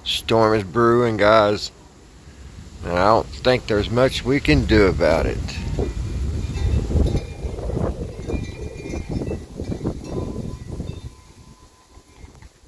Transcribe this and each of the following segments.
Storm is brewing, guys, and I don't think there's much we can do about it.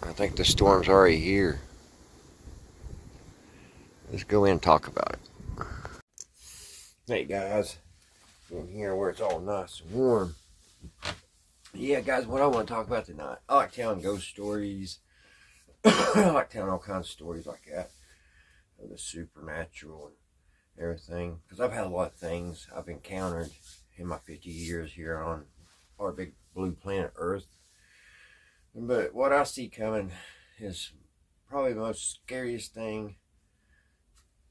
I think the storm's already here. Let's go in and talk about it. Hey, guys, in here where it's all nice and warm. Yeah, guys, what I want to talk about tonight, I like telling ghost stories. I like telling all kinds of stories like that, of the supernatural and everything, because I've had a lot of things I've encountered in my 50 years here on our big blue planet Earth. But what I see coming is probably the most scariest thing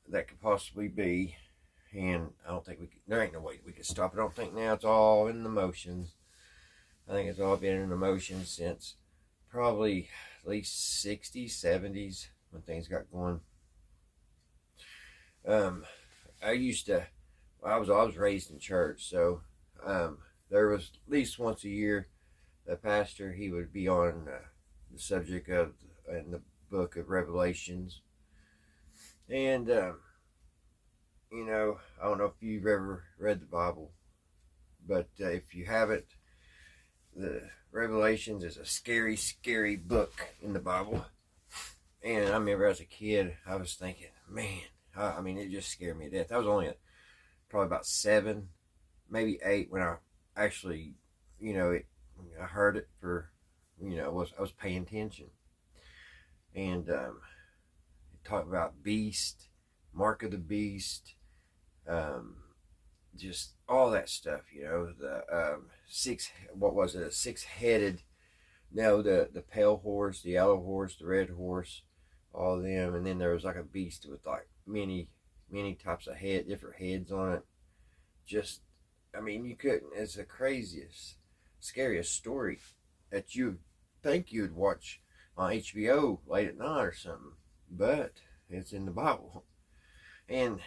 that could possibly be. And I don't think there ain't no way we could stop it. I don't think now it's all in the motions. I think it's all been in the motions since probably at least 60s, 70s when things got going. I was raised in church, so there was at least once a year the pastor, he would be on the subject of in the book of Revelations. And I don't know if you've ever read the Bible, but if you haven't, the Revelations is a scary, scary book in the Bible. And I remember as a kid, I was thinking, man, I mean, it just scared me to death. I was only probably about 7, maybe 8 when I actually, I heard it for, I was paying attention. And it talked about beast, mark of the beast, just all that stuff, the a 6-headed, the pale horse, the yellow horse, the red horse, all of them. And then there was like a beast with like many types of different heads on it. Just, I mean, you couldn't, it's the craziest, scariest story that you think you'd watch on HBO late at night or something, but it's in the Bible. And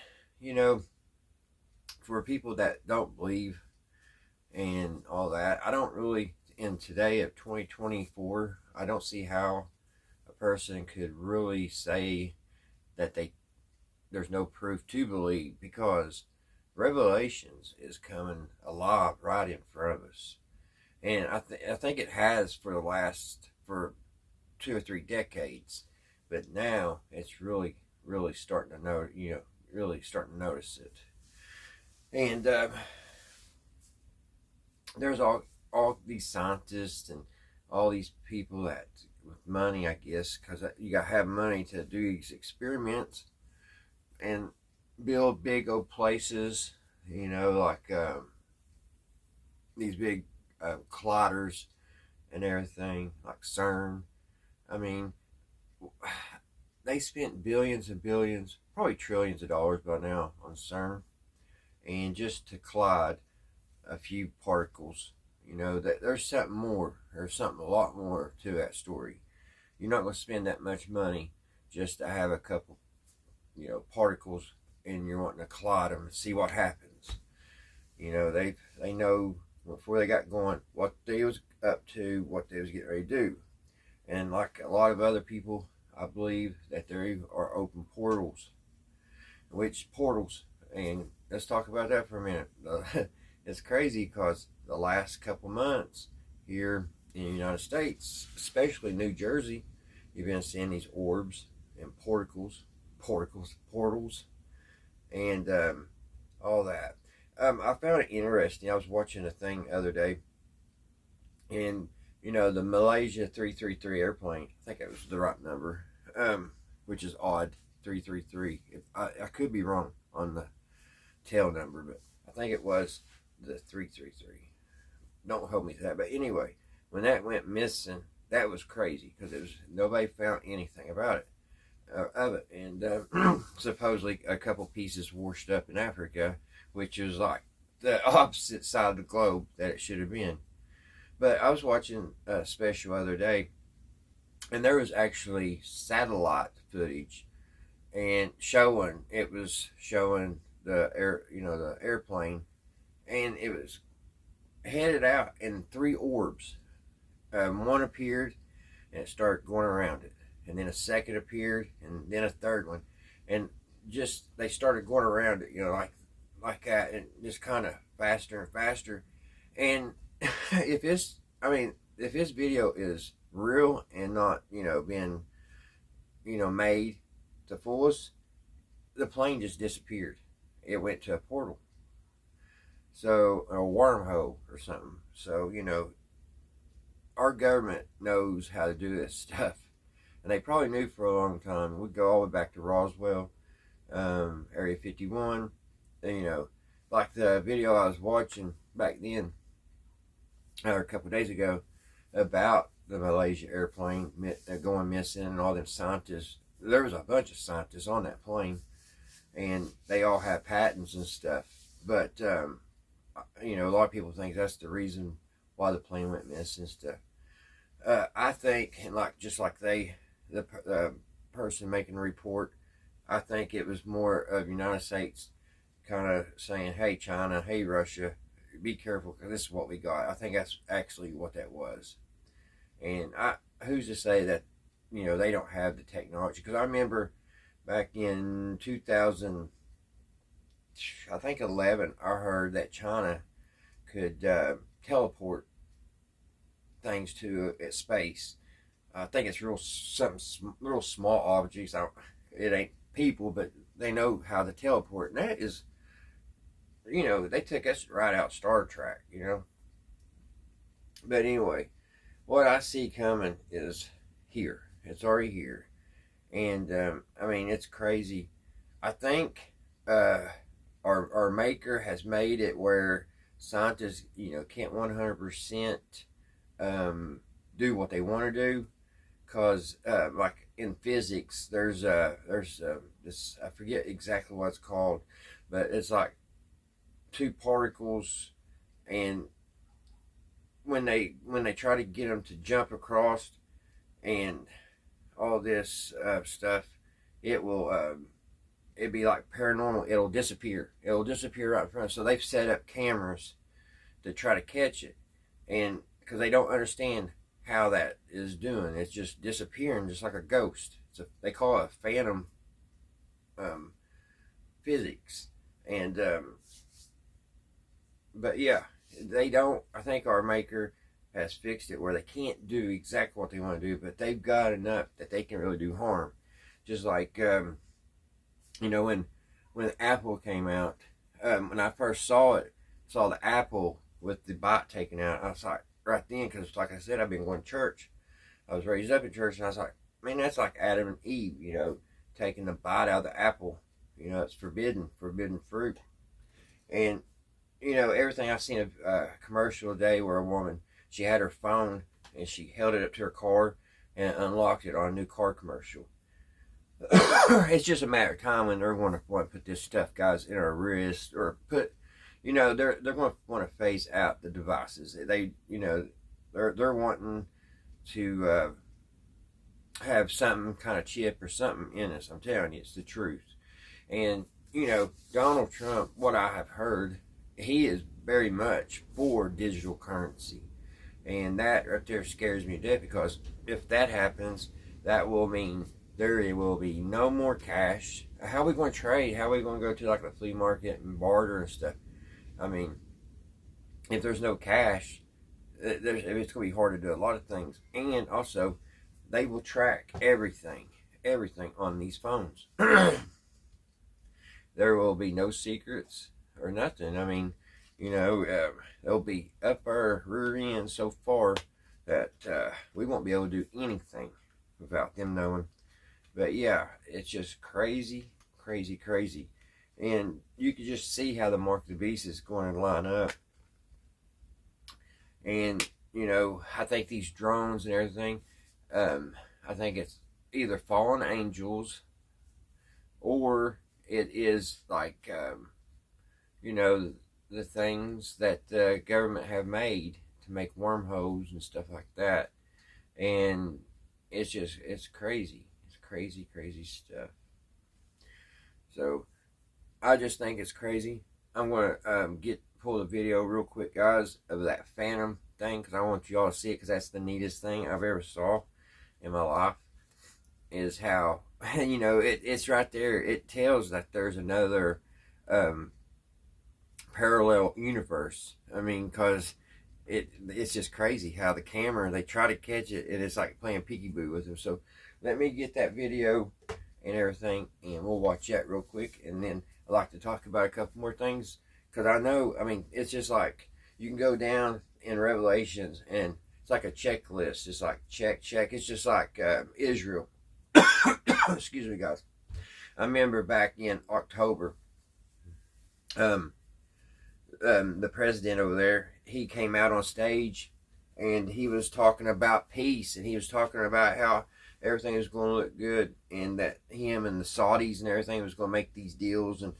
for people that don't believe and all that, I don't really, in today of 2024, I don't see how a person could really say that there's no proof to believe, because Revelations is coming alive right in front of us. And I think it has for 2 or 3 decades, but now it's really starting to really starting to notice it. And there's all these scientists and all these people that with money, I guess, because you got to have money to do these experiments and build big old places, like these big colliders and everything, like CERN. I mean, they spent billions and billions, probably trillions of dollars by now on CERN, and just to collide a few particles. That there's something more. There's something a lot more to that story. You're not going to spend that much money just to have a couple, particles, and you're wanting to collide them and see what happens. They know before they got going what they was up to, what they was getting ready to do. And like a lot of other people, I believe that there are open portals. Which portals? And let's talk about that for a minute. It's crazy because the last couple months here in the United States, especially New Jersey, you've been seeing these orbs and portals, and all that. I found it interesting. I was watching a thing the other day, and the Malaysia 333 airplane, I think it was the right number, which is odd, 333. I could be wrong on the tail number, but I think it was the 333. Don't hold me to that. But anyway, when that went missing, that was crazy because nobody found anything about it, of it. And supposedly a couple pieces washed up in Africa, which is like the opposite side of the globe that it should have been. But I was watching a special other day, and there was actually satellite footage, and it was showing the airplane, and it was headed out in 3 orbs. One appeared, and it started going around it, and then a second appeared, and then a third one, and just they started going around it, like that, and just kind of faster and faster. And if if this video is real and not, being, made to fool us, the plane just disappeared. It went to a portal, so a wormhole or something. So our government knows how to do this stuff, and they probably knew for a long time. We go all the way back to Roswell, Area 51. And, like the video I was watching back then, or a couple of days ago, about the Malaysia airplane going missing and all them scientists. There was a bunch of scientists on that plane, and they all have patents and stuff. But a lot of people think that's the reason why the plane went missing and stuff. I think, and just like the person making the report, I think it was more of the United States kind of saying, "Hey China, hey Russia, be careful, because this is what we got." I think that's actually what that was. And who's to say that they don't have the technology? Because I remember back in 2000, I think 11, I heard that China could teleport things to space. I think it's real small objects. It ain't people, but they know how to teleport. And that is, they took us right out Star Trek. But anyway, what I see coming is here. It's already here, and it's crazy. I think our maker has made it where scientists, can't 100% do what they want to do, because like in physics, there's this, I forget exactly what it's called, but it's like two particles, and when they try to get them to jump across and all this stuff, it will it'd be like paranormal. It'll disappear right in front. So they've set up cameras to try to catch it, and because they don't understand how that is doing, it's just disappearing, just like a ghost. They call it phantom physics. And but yeah, they don't. I think our maker has fixed it where they can't do exactly what they want to do, but they've got enough that they can really do harm. Just like when Apple came out, when I first saw the apple with the bite taken out, I was like, right then, because like I said, I've been going to church. I was raised up in church, and I was like, man, that's like Adam and Eve, taking the bite out of the apple. It's forbidden fruit. And everything. I've seen a commercial today where a woman, she had her phone and she held it up to her car and unlocked it on a new car commercial. It's just a matter of time when they're going to want to put this stuff, guys, in our wrist, or put, they're going to want to phase out the devices. They're wanting to have some kind of chip or something in us. I'm telling you, it's the truth. And Donald Trump, what I have heard, he is very much for digital currency. And that right there scares me to death, because if that happens, that will mean there will be no more cash. How are we going to trade? How are we going to go to like the flea market and barter and stuff? If there's no cash, it's going to be hard to do a lot of things. And also, they will track everything on these phones. There will be no secrets or nothing. They'll be up our rear end so far that we won't be able to do anything without them knowing. But yeah, it's just crazy. And you can just see how the mark of the beast is going to line up. And, I think these drones and everything, I think it's either fallen angels, or it is like, the things that the government have made to make wormholes and stuff like that. And it's crazy. It's crazy stuff. So I just think it's crazy. I'm going to pull the video real quick, guys, of that phantom thing, because I want you all to see it, because that's the neatest thing I've ever saw in my life. is how, you know, it's right there. It tells that there's another um, parallel universe. I mean, because it's just crazy how the camera, they try to catch it, and it's like playing peekaboo with them. So let me get that video and everything, and we'll watch that real quick, and then I'd like to talk about a couple more things, because I know, I mean, it's just like you can go down in Revelations, and it's like a checklist. It's like check, check. It's just like Israel. Excuse me, guys. I remember back in October, um, the president over there, he came out on stage, and he was talking about peace, and he was talking about how everything was going to look good, and that him and the Saudis and everything was going to make these deals, and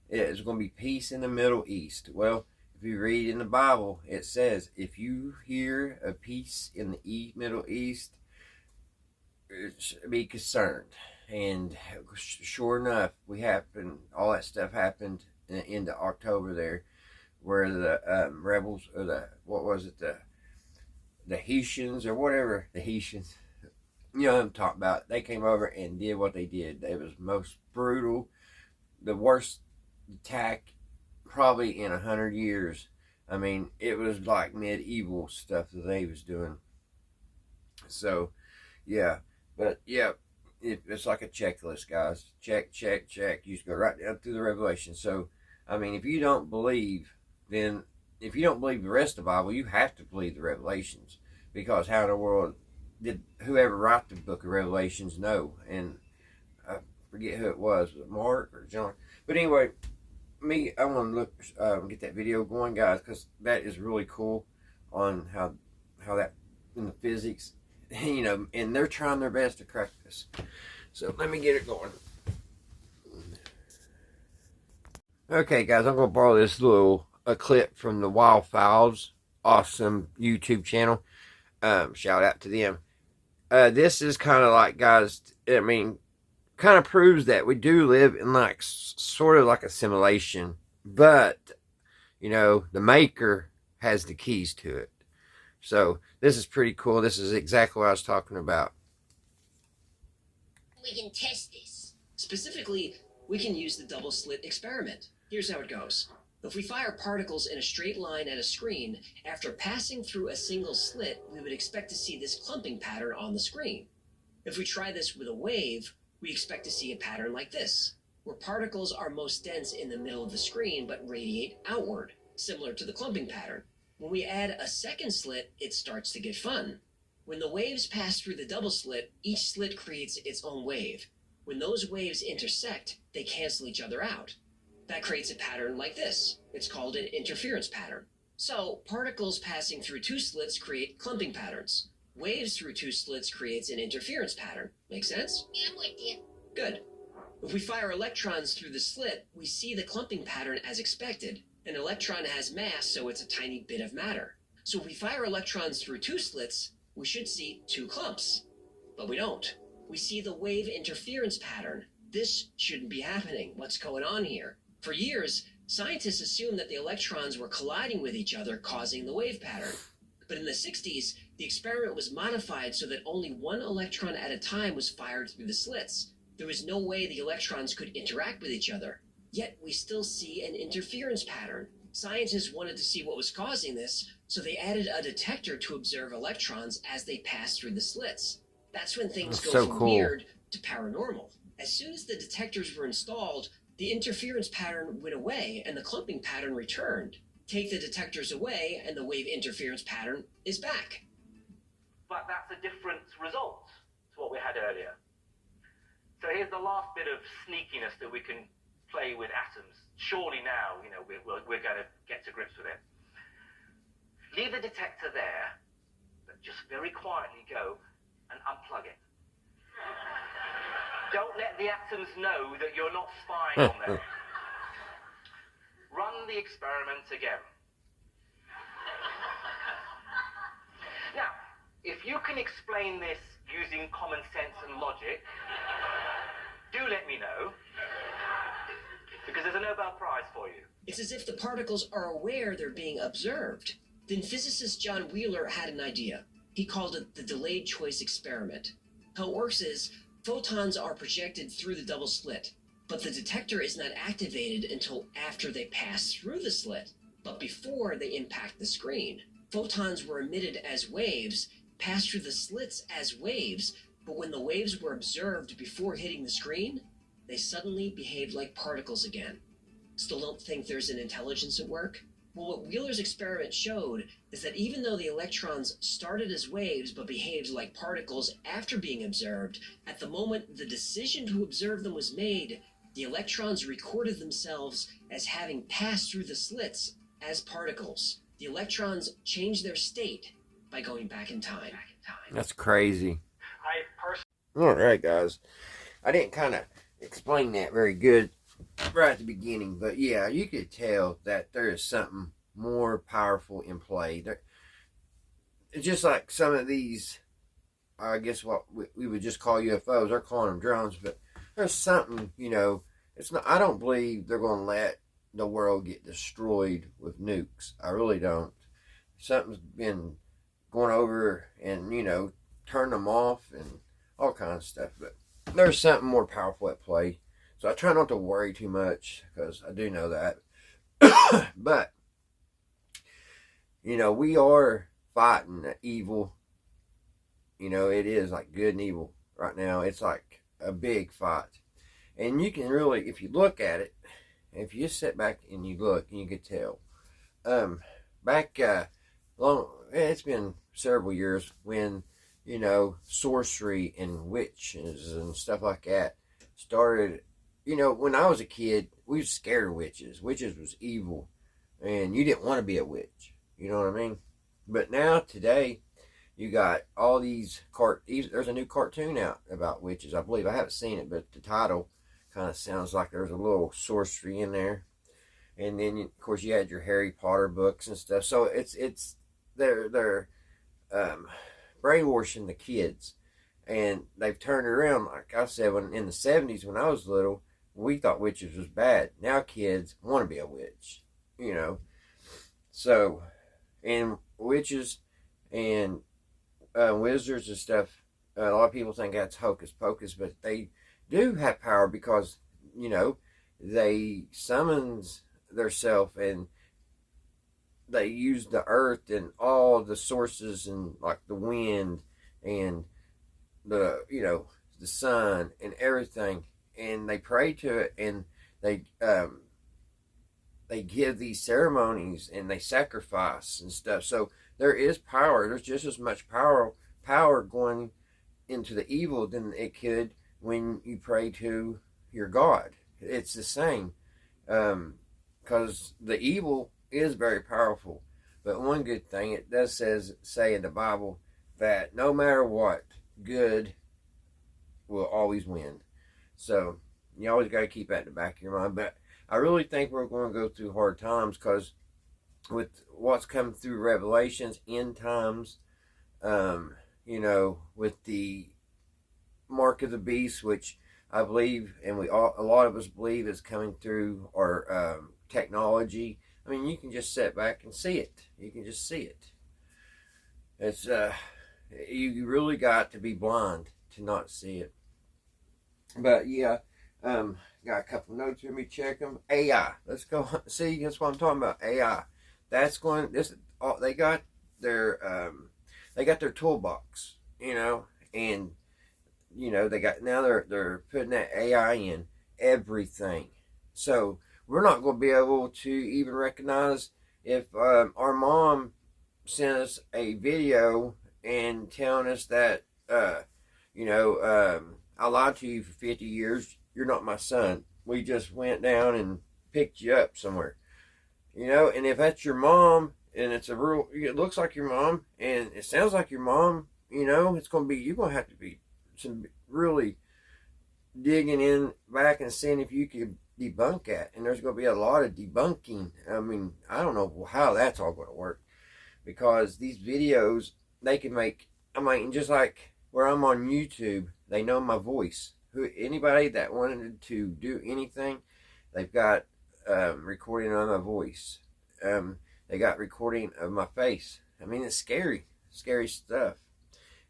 it was going to be peace in the Middle East. Well, if you read in the Bible, it says, if you hear of peace in the Middle East, be concerned. And sure enough, all that stuff happened into October there, where the rebels, or the Haitians, or whatever, the Haitians, you know what I'm talking about, they came over and did what they did. It was most brutal, the worst attack probably in 100 years. I mean, it was like medieval stuff that they was doing. So, yeah. But, yeah, it's like a checklist, guys. Check, check, check. You just go right down through the Revelation. So, I mean, if you don't believe, then if you don't believe the rest of the Bible, you have to believe the Revelations. Because how in the world did whoever wrote the book of Revelations know? And I forget who it was Mark or John? But anyway, I want to look, get that video going, guys, because that is really cool on how that in the physics, you know, and they're trying their best to crack this. So let me get it going. Okay, guys, I'm going to borrow this a clip from the Wild Files, awesome YouTube channel. Shout out to them. This is kind of like, guys, I mean, kind of proves that we do live in like sort of like a simulation, but you know, the maker has the keys to it. So this is pretty cool. This is exactly what I was talking about. We can test this. Specifically, we can use the double slit experiment. Here's how it goes. If we fire particles in a straight line at a screen, after passing through a single slit, we would expect to see this clumping pattern on the screen. If we try this with a wave, we expect to see a pattern like this, where particles are most dense in the middle of the screen but radiate outward, similar to the clumping pattern. When we add a second slit, it starts to get fun. When the waves pass through the double slit, each slit creates its own wave. When those waves intersect, they cancel each other out. That creates a pattern like this. It's called an interference pattern. So, particles passing through two slits create clumping patterns. Waves through two slits creates an interference pattern. Make sense? Yeah, I'm with you. Good. If we fire electrons through the slit, we see the clumping pattern as expected. An electron has mass, so it's a tiny bit of matter. So if we fire electrons through two slits, we should see two clumps. But we don't. We see the wave interference pattern. This shouldn't be happening. What's going on here? For years, scientists assumed that the electrons were colliding with each other, causing the wave pattern. But in the 60s, the experiment was modified so that only one electron at a time was fired through the slits. There was no way the electrons could interact with each other. Yet we still see an interference pattern. Scientists wanted to see what was causing this, so they added a detector to observe electrons as they pass through the slits. That's when things go from weird to paranormal. As soon as the detectors were installed, the interference pattern went away and the clumping pattern returned. Take the detectors away and the wave interference pattern is back. But that's a different result to what we had earlier. So here's the last bit of sneakiness that we can play with atoms. Surely now, you know, we're going to get to grips with it. Leave the detector there, but just very quietly go and unplug it. Don't let the atoms know that you're not spying on them. Run the experiment again. Now, if you can explain this using common sense and logic, do let me know, because there's a Nobel Prize for you. It's as if the particles are aware they're being observed. Then physicist John Wheeler had an idea. He called it the delayed choice experiment. How it works is, Photons are projected through the double slit, but the detector is not activated until after they pass through the slit, but before they impact the screen. Photons were emitted as waves, passed through the slits as waves, but when the waves were observed before hitting the screen, they suddenly behaved like particles again. Still don't think there's an intelligence at work? Well, what Wheeler's experiment showed is that even though the electrons started as waves but behaved like particles after being observed, at the moment the decision to observe them was made, the electrons recorded themselves as having passed through the slits as particles. The electrons changed their state by going back in time. That's crazy. I personally. All right, guys. I didn't kind of explain that very good right at the beginning, but yeah, you could tell that there is something more powerful in play. It's just like some of these, I guess what we would just call UFOs. They're calling them drones, but there's something, it's not. I don't believe they're going to let the world get destroyed with nukes. I really don't. Something's been going over and turn them off and all kinds of stuff, but there's something more powerful at play. So I try not to worry too much because I do know that. But, we are fighting the evil. It is like good and evil right now. It's like a big fight. And you can really, if you look at it, if you just sit back and you look, and you can tell. It's been several years when, sorcery and witches and stuff like that started. When I was a kid, we were scared of witches. Witches was evil, and you didn't want to be a witch. You know what I mean? But now, today, you got all these there's a new cartoon out about witches, I believe. I haven't seen it, but the title kind of sounds like there's a little sorcery in there. And then, of course, you had your Harry Potter books and stuff. So they're brainwashing the kids, and they've turned it around. Like I said, in the 70s, when I was little, we thought witches was bad. Now kids want to be a witch, So, and witches and wizards and stuff, a lot of people think that's hocus pocus, but they do have power because, they summons theirself and they use the earth and all the sources and like the wind and the sun and everything, and they pray to it, and they give these ceremonies and they sacrifice and stuff. So there is power. There's just as much power going into the evil than it could when you pray to your God. It's the same, because the evil is very powerful. But one good thing, it does say in the Bible that no matter what, good will always win. So you always got to keep that in the back of your mind. But I really think we're going to go through hard times, because with what's coming through Revelations, end times, with the mark of the beast, which I believe, and a lot of us believe, is coming through our technology. I mean, you can just sit back and see it. You can just see it. It's you really got to be blind to not see it. But yeah, got a couple notes. Let me check them. AI. Let's go. See, that's what I'm talking about. AI. That's going. They got their toolbox. And they're putting that AI in everything. So we're not going to be able to even recognize if our mom sent us a video and telling us that, I lied to you for 50 years. You're not my son. We just went down and picked you up somewhere. And if that's your mom, and it looks like your mom, and it sounds like your mom, it's going to be, you're going to have to be really digging in back and seeing if you could debunk that. And there's going to be a lot of debunking. I mean, I don't know how that's all going to work, because these videos, they can make, just like where I'm on YouTube, they know my voice. Anybody that wanted to do anything, they've got recording of my voice. They got recording of my face. I mean, it's scary stuff.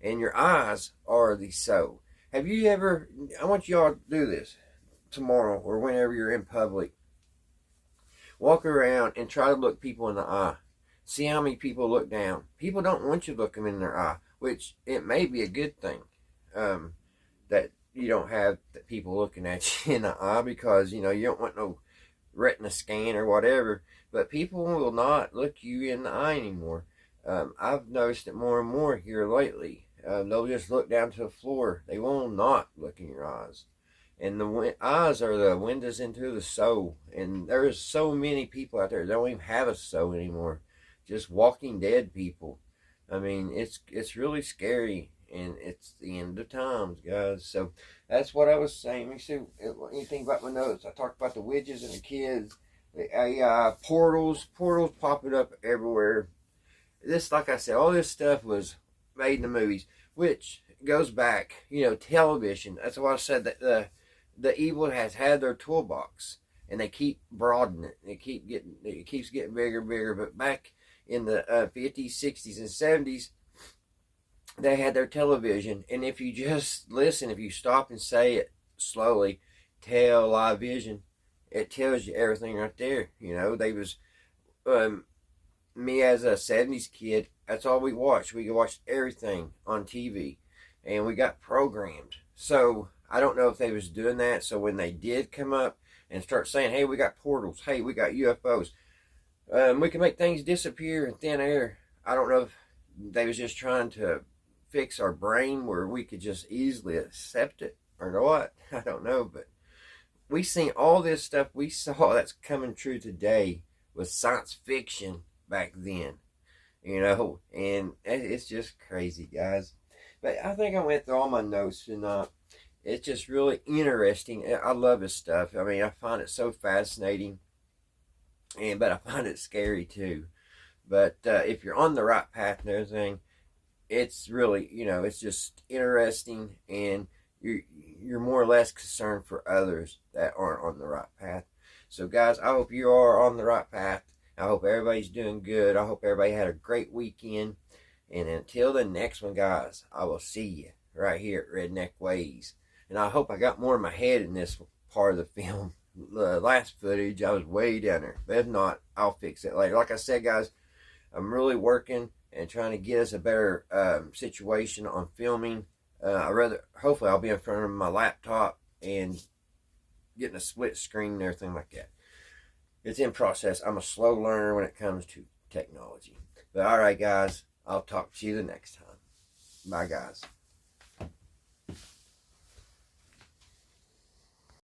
And your eyes are the soul. Have you ever, I want y'all to do this tomorrow or whenever you're in public. Walk around and try to look people in the eye. See how many people look down. People don't want you to look them in their eye, which it may be a good thing that you don't have people looking at you in the eye, because you don't want no retina scan or whatever. But people will not look you in the eye anymore. I've noticed it more and more here lately. They'll just look down to the floor. They will not look in your eyes. And the eyes are the windows into the soul. And there's so many people out there that don't even have a soul anymore. Just walking dead people. I mean, it's really scary. And it's the end of times, guys. So that's what I was saying. Let me see anything about my notes. I talked about the witches and the kids. The portals popping up everywhere. This, like I said, all this stuff was made in the movies, which goes back, television. That's why I said that the evil has had their toolbox, and they keep broadening it. It keeps getting bigger and bigger. But back in the 50s, 60s, and 70s, they had their television, and if you just listen, if you stop and say it slowly, television, it tells you everything right there. They was me as a 70s kid. That's all we watched. We watched everything on TV, and we got programmed. So I don't know if they was doing that. So when they did come up and start saying, "Hey, we got portals. Hey, we got UFOs. We can make things disappear in thin air." I don't know if they was just trying to fix our brain where we could just easily accept it or what. I don't know, but we seen all this stuff we saw that's coming true today was science fiction back then, and it's just crazy, guys. But I think I went through all my notes, and it's just really interesting. I love this stuff. I mean, I find it so fascinating, but I find it scary too. But if you're on the right path and everything, it's really, it's just interesting, and you're more or less concerned for others that aren't on the right path. So guys, I hope you are on the right path. I hope everybody's doing good. I hope everybody had a great weekend. And until the next one, guys, I will see you right here at Redneck Ways. And I hope I got more in my head in this part of the film. The last footage, I was way down there. But if not, I'll fix it later. Like I said, guys, I'm really working and trying to get us a better situation on filming. Hopefully I'll be in front of my laptop and getting a split screen and everything like that. It's in process. I'm a slow learner when it comes to technology. But all right, guys, I'll talk to you the next time. Bye, guys.